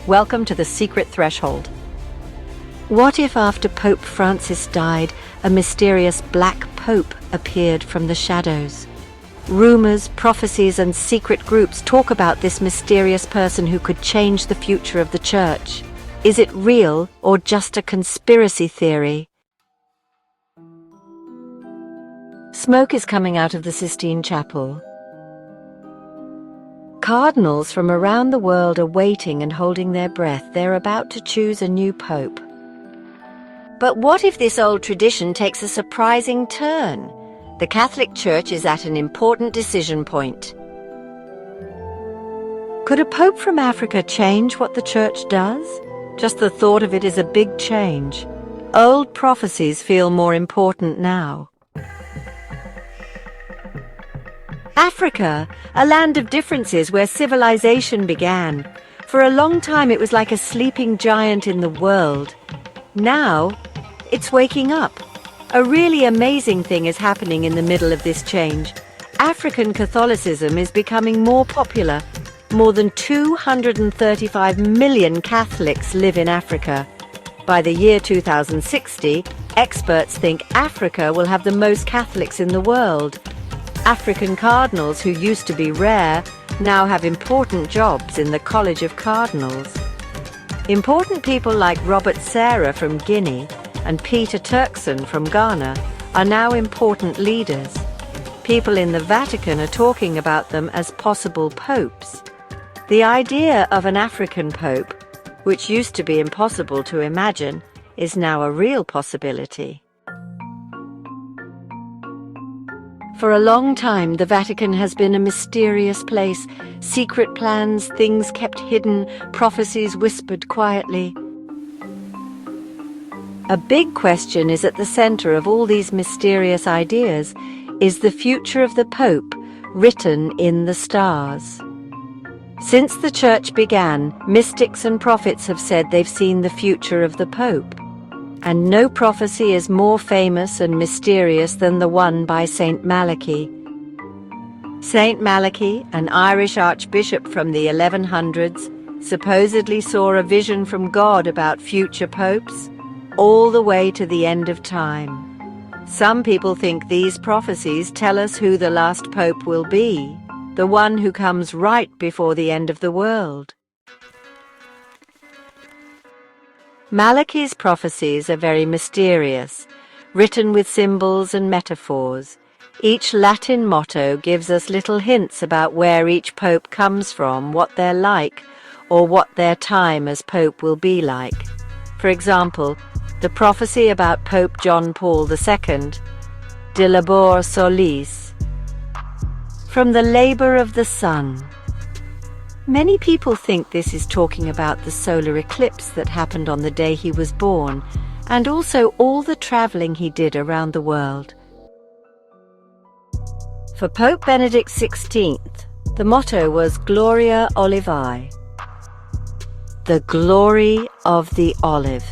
Welcome to the Secret Threshold. What if after Pope Francis died, a mysterious black pope appeared from the shadows? Rumors, prophecies, and secret groups talk about this mysterious person who could change the future of the Church. Is it real or just a conspiracy theory? Smoke is coming out of the Sistine Chapel. Cardinals from around the world are waiting and holding their breath. They're about to choose a new pope. But what if this old tradition takes a surprising turn? The Catholic Church is at an important decision point. Could a pope from Africa change what the Church does? Just the thought of it is a big change. Old prophecies feel more important now. Africa, a land of differences where civilization began. For a long time it was like a sleeping giant in the world. Now, it's waking up. A really amazing thing is happening in the middle of this change. African Catholicism is becoming more popular. More than 235 million Catholics live in Africa. By the year 2060, experts think Africa will have the most Catholics in the world. African cardinals, who used to be rare, now have important jobs in the College of Cardinals. Important people like Robert Sarah from Guinea and Peter Turkson from Ghana are now important leaders. People in the Vatican are talking about them as possible popes. The idea of an African pope, which used to be impossible to imagine, is now a real possibility. For a long time, the Vatican has been a mysterious place. Secret plans, things kept hidden, prophecies whispered quietly. A big question is at the center of all these mysterious ideas. Is the future of the Pope written in the stars? Since the Church began, mystics and prophets have said they've seen the future of the Pope. And no prophecy is more famous and mysterious than the one by Saint Malachy. Saint Malachy, an Irish archbishop from the 1100s, supposedly saw a vision from God about future popes, all the way to the end of time. Some people think these prophecies tell us who the last pope will be, the one who comes right before the end of the world. Malachy's prophecies are very mysterious, written with symbols and metaphors. Each Latin motto gives us little hints about where each pope comes from, what they're like, or what their time as pope will be like. For example, the prophecy about Pope John Paul II, De labor solis, from the labor of the sun. Many people think this is talking about the solar eclipse that happened on the day he was born, and also all the traveling he did around the world. For Pope Benedict XVI, the motto was Gloria Olivae, the glory of the olive.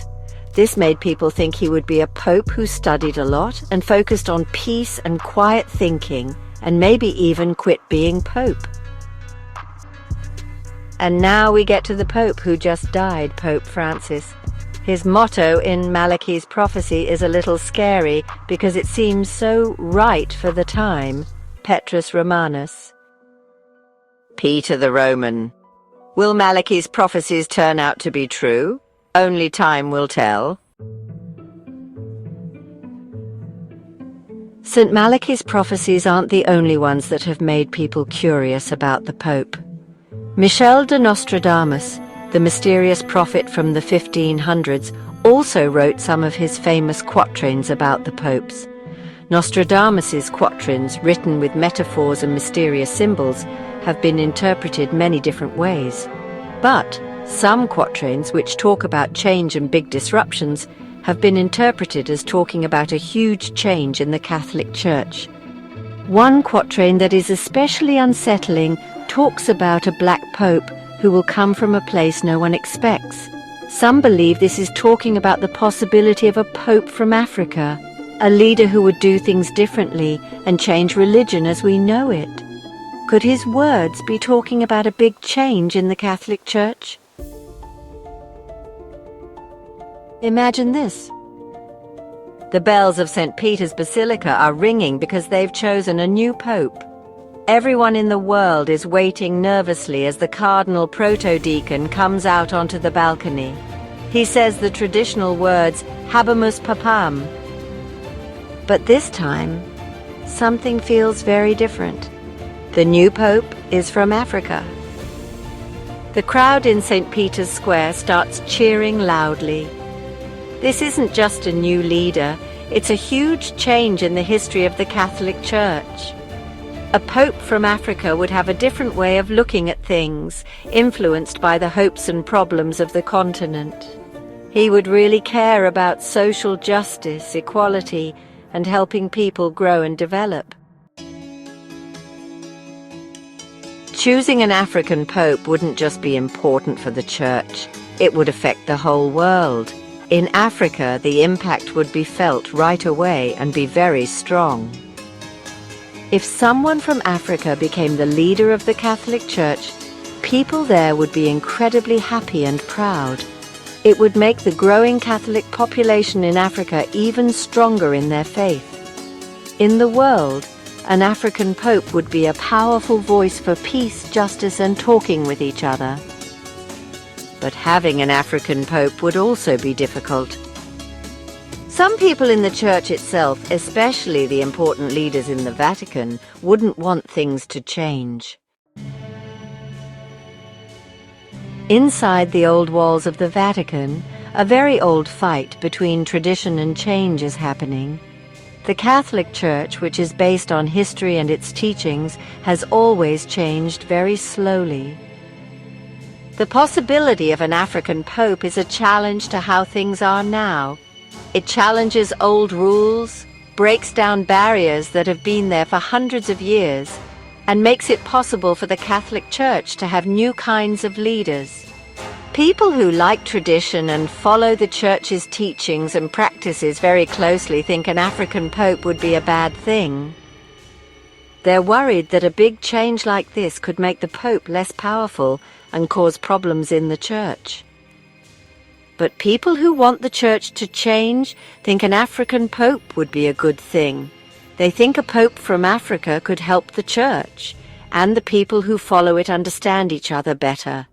This made people think he would be a pope who studied a lot and focused on peace and quiet thinking, and maybe even quit being pope. And now we get to the Pope who just died, Pope Francis. His motto in Malachy's prophecy is a little scary because it seems so right for the time, Petrus Romanus. Peter the Roman. Will Malachy's prophecies turn out to be true? Only time will tell. St. Malachy's prophecies aren't the only ones that have made people curious about the Pope. Michel de Nostradamus, the mysterious prophet from the 1500s, also wrote some of his famous quatrains about the popes. Nostradamus's quatrains, written with metaphors and mysterious symbols, have been interpreted many different ways. But some quatrains, which talk about change and big disruptions, have been interpreted as talking about a huge change in the Catholic Church. One quatrain that is especially unsettling talks about a black pope who will come from a place no one expects. Some believe this is talking about the possibility of a pope from Africa, a leader who would do things differently and change religion as we know it. Could his words be talking about a big change in the Catholic Church? Imagine this. The bells of St. Peter's Basilica are ringing because they've chosen a new pope. Everyone in the world is waiting nervously as the cardinal proto-deacon comes out onto the balcony. He says the traditional words, Habemus Papam. But this time, something feels very different. The new pope is from Africa. The crowd in St. Peter's Square starts cheering loudly. This isn't just a new leader, it's a huge change in the history of the Catholic Church. A pope from Africa would have a different way of looking at things, influenced by the hopes and problems of the continent. He would really care about social justice, equality, and helping people grow and develop. Choosing an African pope wouldn't just be important for the Church, it would affect the whole world. In Africa, the impact would be felt right away and be very strong. If someone from Africa became the leader of the Catholic Church, people there would be incredibly happy and proud. It would make the growing Catholic population in Africa even stronger in their faith. In the world, an African pope would be a powerful voice for peace, justice, and talking with each other. But having an African pope would also be difficult. Some people in the Church itself, especially the important leaders in the Vatican, wouldn't want things to change. Inside the old walls of the Vatican, a very old fight between tradition and change is happening. The Catholic Church, which is based on history and its teachings, has always changed very slowly. The possibility of an African pope is a challenge to how things are now. It challenges old rules, breaks down barriers that have been there for hundreds of years, and makes it possible for the Catholic Church to have new kinds of leaders. People who like tradition and follow the Church's teachings and practices very closely think an African pope would be a bad thing. They're worried that a big change like this could make the pope less powerful and cause problems in the Church. But people who want the Church to change think an African pope would be a good thing. They think a pope from Africa could help the Church, and the people who follow it understand each other better.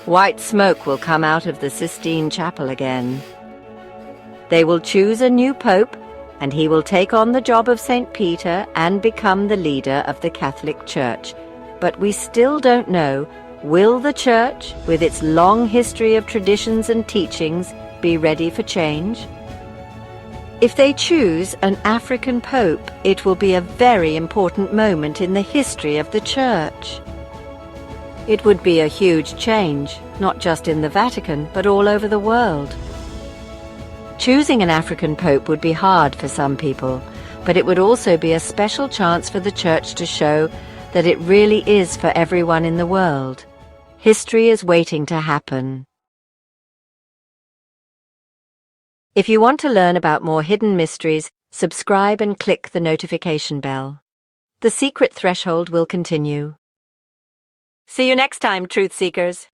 White smoke will come out of the Sistine Chapel again. They will choose a new pope, and he will take on the job of St. Peter and become the leader of the Catholic Church. But we still don't know, will the Church, with its long history of traditions and teachings, be ready for change? If they choose an African pope, it will be a very important moment in the history of the Church. It would be a huge change, not just in the Vatican, but all over the world. Choosing an African pope would be hard for some people, but it would also be a special chance for the Church to show that it really is for everyone in the world. History is waiting to happen. If you want to learn about more hidden mysteries, subscribe and click the notification bell. The Secret Threshold will continue. See you next time, Truth Seekers.